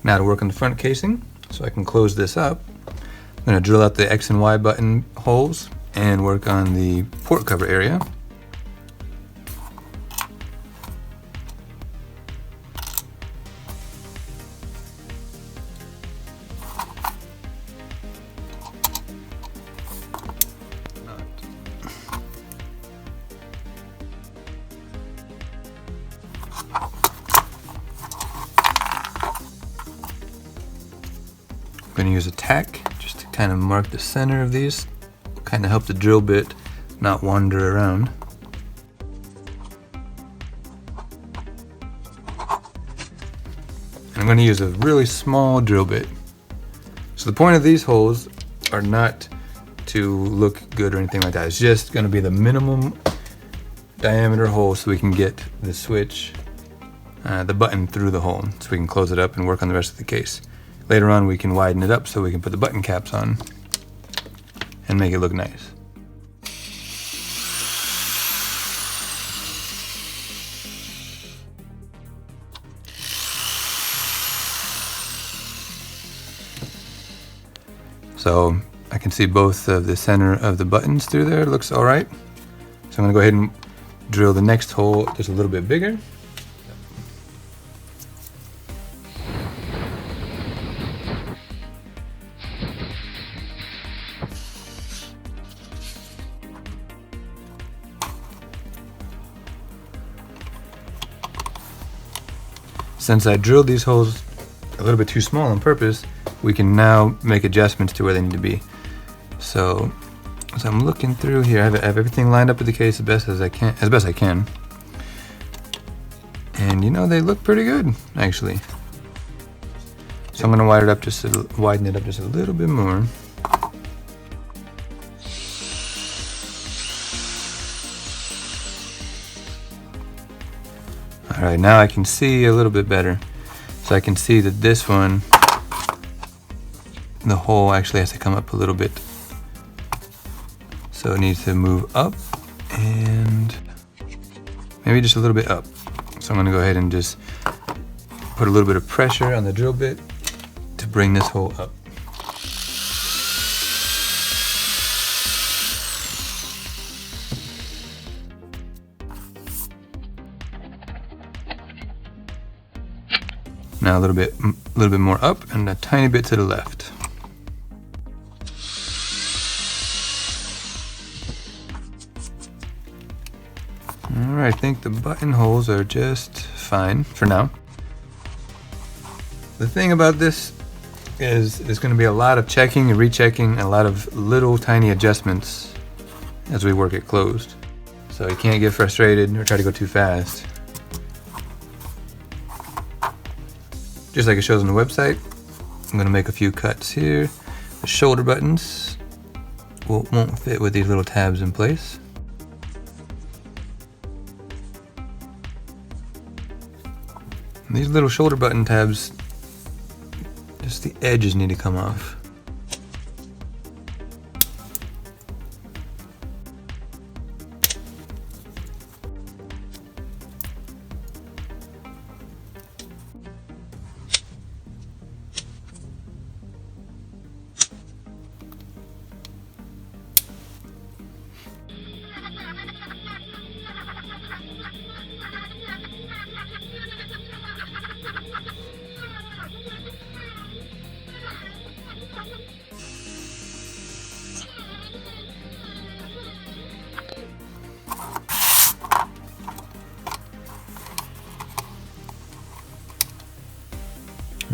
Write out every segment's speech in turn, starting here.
Now to work on the front casing, so I can close this up, I'm going to drill out the X and Y button holes and work on the port cover area. I'm going to use a tack just to kind of mark the center of these, kind of help the drill bit not wander around. And I'm going to use a really small drill bit. So the point of these holes are not to look good or anything like that. It's just going to be the minimum diameter hole so we can get the switch, the button through the hole, so we can close it up and work on the rest of the case. Later on we can widen it up so we can put the button caps on and make it look nice. So I can see both of the center of the buttons through there. It looks all right. So I'm gonna go ahead and drill the next hole just a little bit bigger. Since I drilled these holes a little bit too small on purpose, we can now make adjustments to where they need to be. So as I'm looking through here, I have everything lined up with the case as best I can. And you know, they look pretty good, actually. So I'm gonna widen it up just a little bit more. All right, now I can see a little bit better. So I can see that this one, the hole actually has to come up a little bit. So it needs to move up and maybe just a little bit up. So I'm gonna go ahead and just put a little bit of pressure on the drill bit to bring this hole up. Now a little bit more up and a tiny bit to the left. All right, I think the button holes are just fine for now. The thing about this is there's going to be a lot of checking and rechecking, a lot of little tiny adjustments as we work it closed. So you can't get frustrated or try to go too fast. Just like it shows on the website, I'm going to make a few cuts here. The shoulder buttons won't fit with these little tabs in place. And these little shoulder button tabs, just the edges need to come off.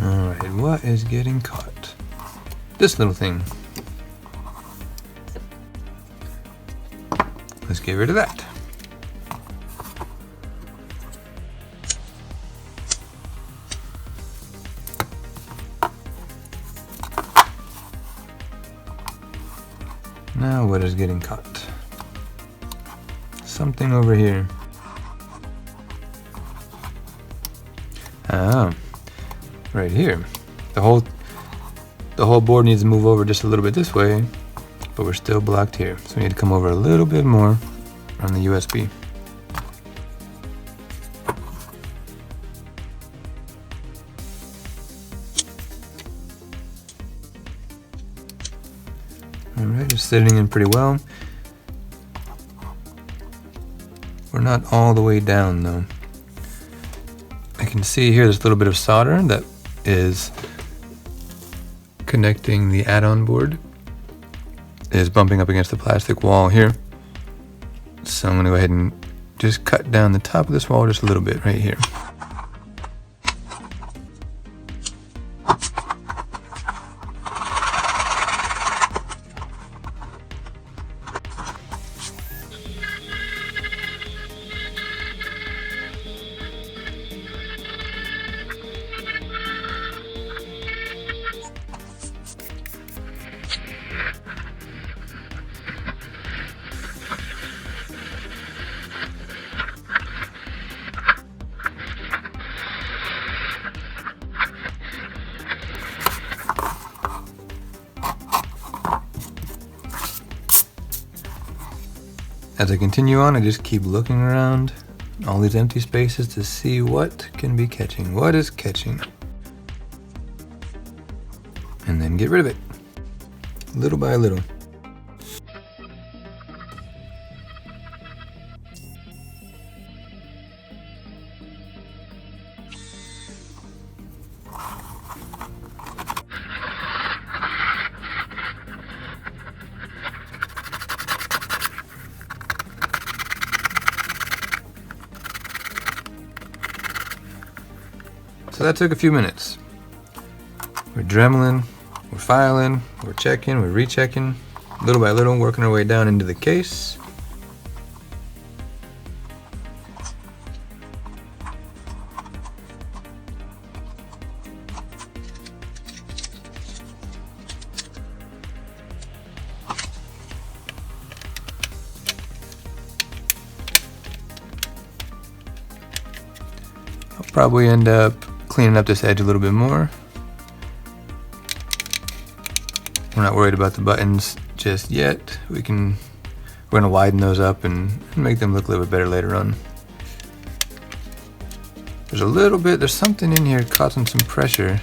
Alright, what is getting caught? This little thing. Let's get rid of that. Now what is getting caught? Something over here. Ah, right here. The whole board needs to move over just a little bit this way, but we're still blocked here. So we need to come over a little bit more on the USB. Alright, it's sitting in pretty well. We're not all the way down though. I can see here there's a little bit of solder that is connecting the add-on board. It is bumping up against the plastic wall here. So I'm going to go ahead and just cut down the top of this wall just a little bit right here. As I continue on, I just keep looking around all these empty spaces to see what can be catching, what is catching. And then get rid of it, little by little. So that took a few minutes. We're dremeling, we're filing, we're checking, we're rechecking, little by little, working our way down into the case. I'll probably end up cleaning up this edge a little bit more. We're not worried about the buttons just yet. We're gonna widen those up and make them look a little bit better later on. There's something in here causing some pressure.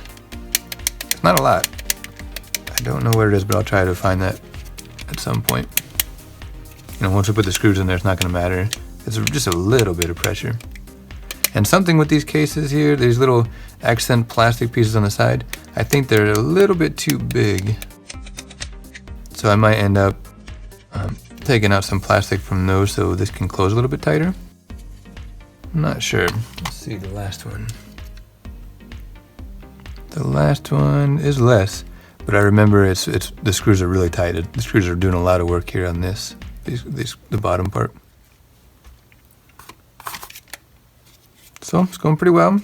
It's not a lot. I don't know what it is, but I'll try to find that at some point. You know, once we put the screws in there, it's not gonna matter. It's just a little bit of pressure. And something with these cases here, these little accent plastic pieces on the side, I think they're a little bit too big. So I might end up taking out some plastic from those so this can close a little bit tighter. I'm not sure. Let's see the last one. The last one is less, but I remember the screws are really tight. The screws are doing a lot of work here on the bottom part. So it's going pretty well.